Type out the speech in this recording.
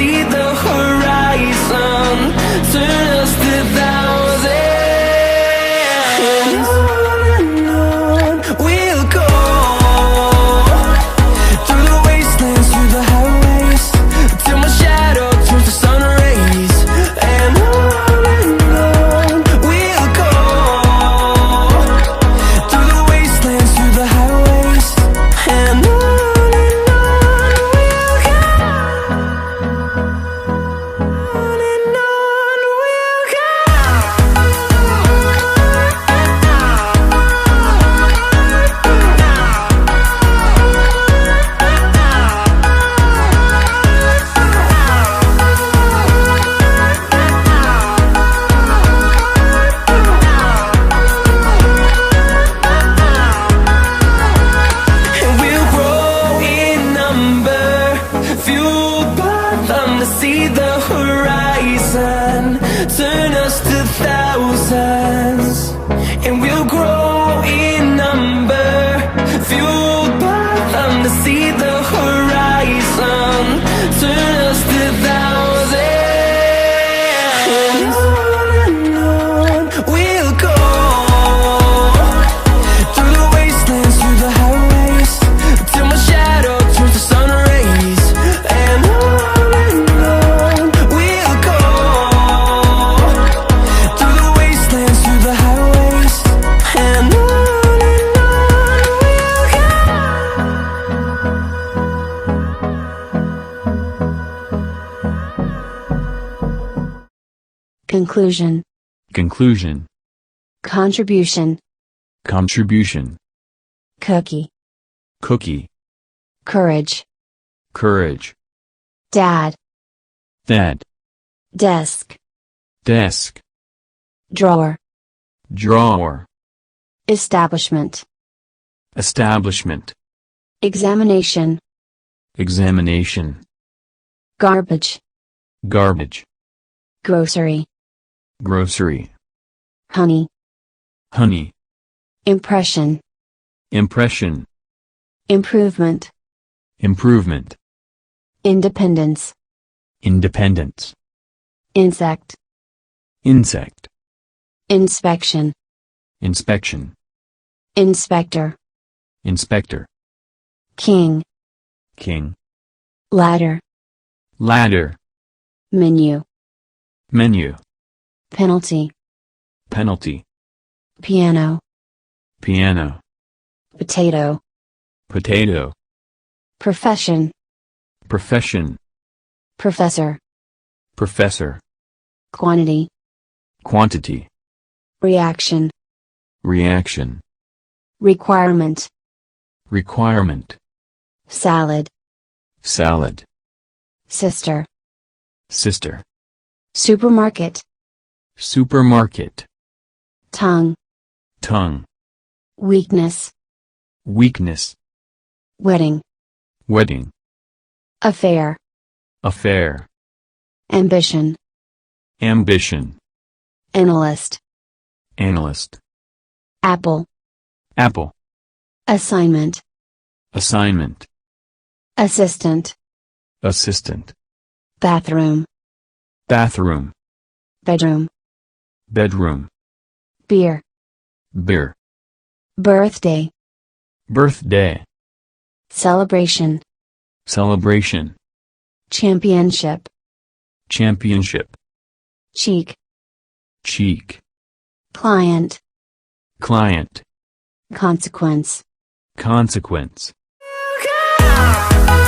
see the horizon, turn us to thousands. And on we'll go, through the wastelands, through the highways, till my shadow turns to sun rays. And on we'll go, through the wastelands, through the highways. And on we'll go. See the horizon, turn us to thousands, and we'll grow in number, fueled by them to see the horizon, turn us to thousands. And on we'll go, through the wastelands, through the highways, till my shadow turns to sun rays. And on we'll go, through the wastelands, through the highways. And on we'll go. Conclusion. Conclusion. Contribution. Contribution. Cookie. Cookie. Courage. Courage. Dad. Dad. Desk. Desk. Drawer. Drawer. Establishment. Establishment. Examination. Examination. Garbage. Garbage. Grocery. Grocery. Honey. Honey. Impression. Impression. Improvement. Improvement. Independence. Independence. Insect. Insect. Inspection. Inspection. Inspector. Inspector. King. King. Ladder. Ladder. Menu. Menu. Penalty. Penalty. Piano. Piano. Potato. Potato. Profession. Profession. Professor. Professor. Quantity. Quantity. Reaction. Reaction. Requirement. Requirement. Salad. Salad. Sister. Sister. Supermarket. Supermarket. Tongue. Tongue. Weakness. Weakness. Wedding. Wedding. Affair. Affair. Ambition. Ambition. Analyst. Analyst. Apple. Apple. Assignment. Assignment. Assistant. Assistant. Bathroom. Bathroom. Bedroom. Bedroom. Beer. Beer. Birthday. Birthday. Celebration. Celebration. Championship. Championship. Cheek. Cheek. Client. Client. Consequence. Consequence. Okay.